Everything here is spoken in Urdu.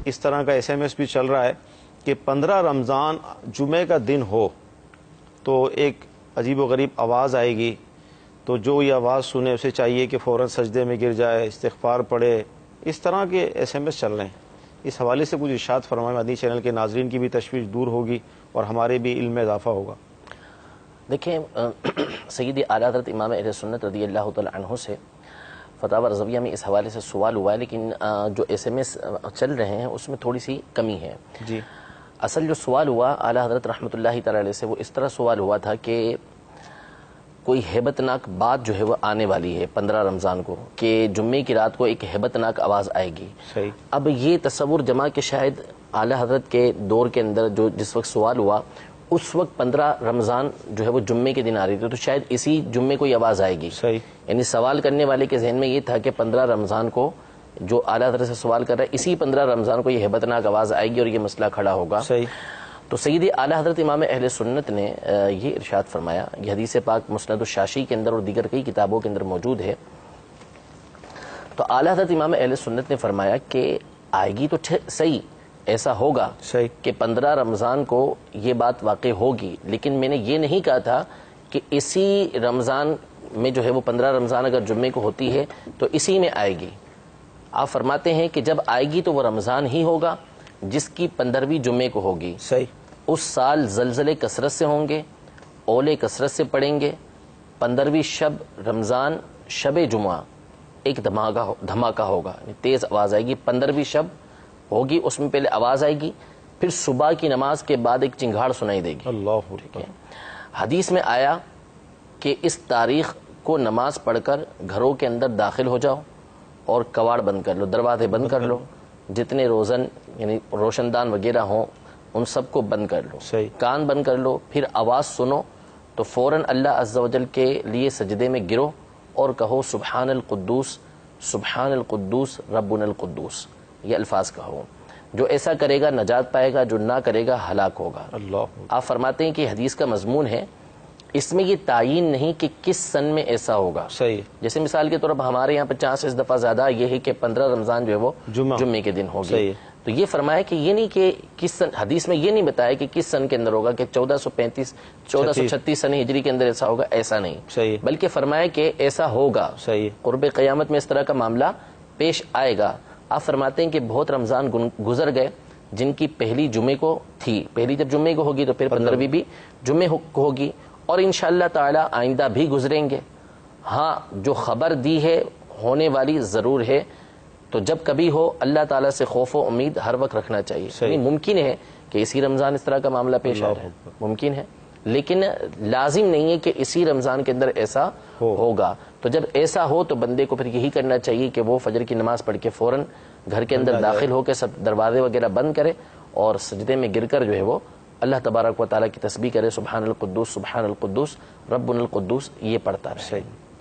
اس طرح کا SMS بھی چل رہا ہے کہ 15 رمضان جمعے کا دن ہو تو ایک عجیب و غریب آواز آئے گی، تو جو یہ آواز سنے اسے چاہیے کہ فوراً سجدے میں گر جائے، استغفار پڑھے. اس طرح کے SMS چل رہے ہیں. اس حوالے سے کچھ ارشاد فرمائیں، مدنی چینل کے ناظرین کی بھی تشویش دور ہوگی اور ہمارے بھی علم میں اضافہ ہوگا. دیکھیں، سیدی اعلیٰ حضرت امام اہل سنت رضی اللہ تعالی عنہ سے فتاوی رضویہ میں اس حوالے سے سوال ہوا ہے، لیکن جو SMS چل رہے ہیں اس میں تھوڑی سی کمی ہے. جی، اصل جو سوال ہوا اعلیٰ حضرت رحمۃ اللہ تعالی علیہ سے، وہ اس طرح سوال ہوا تھا کہ کوئی ہیبت ناک بات جو ہے وہ آنے والی ہے 15 رمضان کو، کہ جمعے کی رات کو ایک ہیبت ناک آواز آئے گی. صحیح. اب یہ تصور جمع کہ شاید اعلیٰ حضرت کے دور کے اندر جو جس وقت سوال ہوا اس وقت 15 رمضان جو ہے وہ جمعے کے دن آ رہی تھی، تو شاید اسی جمعے کو یہ آواز آئے گی. صحیح. یعنی سوال کرنے والے کے ذہن میں یہ تھا کہ 15 رمضان کو جو اعلیٰ حضرت سے سوال کر رہا ہے اسی 15 رمضان کو یہ ہیبت ناک آواز آئے گی اور یہ مسئلہ کھڑا ہوگا. صحیح. تو سیدی اعلیٰ حضرت امام اہل سنت نے یہ ارشاد فرمایا، یہ حدیث پاک مسند الشاشی کے اندر اور دیگر کئی کتابوں کے اندر موجود ہے. تو اعلیٰ حضرت امام اہل سنت نے فرمایا کہ آئے گی تو صحیح، ایسا ہوگا صحیح کہ 15 رمضان کو یہ بات واقع ہوگی، لیکن میں نے یہ نہیں کہا تھا کہ اسی رمضان میں جو ہے وہ 15 رمضان اگر جمعے کو ہوتی ہے تو اسی میں آئے گی. آپ فرماتے ہیں کہ جب آئے گی تو وہ رمضان ہی ہوگا جس کی 15ویں جمعے کو ہوگی. صحیح. اس سال زلزلے کثرت سے ہوں گے، اولے کثرت سے پڑیں گے. 15ویں شب رمضان شب جمعہ ایک دھماکہ ہوگا، تیز آواز آئے گی. 15ویں شب ہوگی، اس میں پہلے آواز آئے گی، پھر صبح کی نماز کے بعد ایک چنگھاڑ سنائی دے گی. اللہ ٹھیک ہے. حدیث میں آیا کہ اس تاریخ کو نماز پڑھ کر گھروں کے اندر داخل ہو جاؤ اور کواڑ بند کر لو، دروازے بند کر لو، جتنے روزن یعنی روشن دان وغیرہ ہوں ان سب کو بند کر لو. صحیح. کان بند کر لو، پھر آواز سنو تو فوراً اللہ عز و جل کے لیے سجدے میں گرو اور کہو سبحان القدوس سبحان القدوس ربنا القدوس. یہ الفاظ کہو. جو ایسا کرے گا نجات پائے گا، جو نہ کرے گا ہلاک ہوگا. اللہ. آپ فرماتے ہیں کہ حدیث کا مضمون ہے، اس میں یہ تعین نہیں کہ کس سن میں ایسا ہوگا. صحیح. جیسے مثال کے طور پر ہمارے یہاں 50 سے اس دفعہ زیادہ یہ ہے کہ 15 رمضان جو ہے وہ جمعے کے دن ہوگی. صحیح. تو یہ فرمایا کہ یہ نہیں کہ کس سن، حدیث میں یہ نہیں بتایا کہ کس سن کے اندر ہوگا کہ 1436 سن ہجری کے اندر ایسا ہوگا، ایسا نہیں. صحیح. بلکہ فرمایا کہ ایسا ہوگا. صحیح. قرب قیامت میں اس طرح کا معاملہ پیش آئے گا. آپ فرماتے ہیں کہ بہت رمضان گزر گئے جن کی پہلی جمعے کو تھی، پہلی جب جمعے کو ہوگی تو پھر 15ویں بھی جمعے کو ہوگی، اور انشاءاللہ تعالی آئندہ بھی گزریں گے. ہاں جو خبر دی ہے ہونے والی ضرور ہے، تو جب کبھی ہو اللہ تعالیٰ سے خوف و امید ہر وقت رکھنا چاہیے. یعنی ممکن ہے کہ اسی رمضان اس طرح کا معاملہ پیش آ رہا ہے، ممکن ہے، لیکن لازم نہیں ہے کہ اسی رمضان کے اندر ایسا ہوگا. تو جب ایسا ہو تو بندے کو پھر یہی کرنا چاہیے کہ وہ فجر کی نماز پڑھ کے فوراً گھر کے اندر داخل ہو کے سب دروازے وغیرہ بند کرے اور سجدے میں گر کر جو ہے وہ اللہ تبارک و تعالیٰ کی تسبیح کرے، سبحان القدوس سبحان القدوس ربنا القدوس، یہ پڑھتا رہے.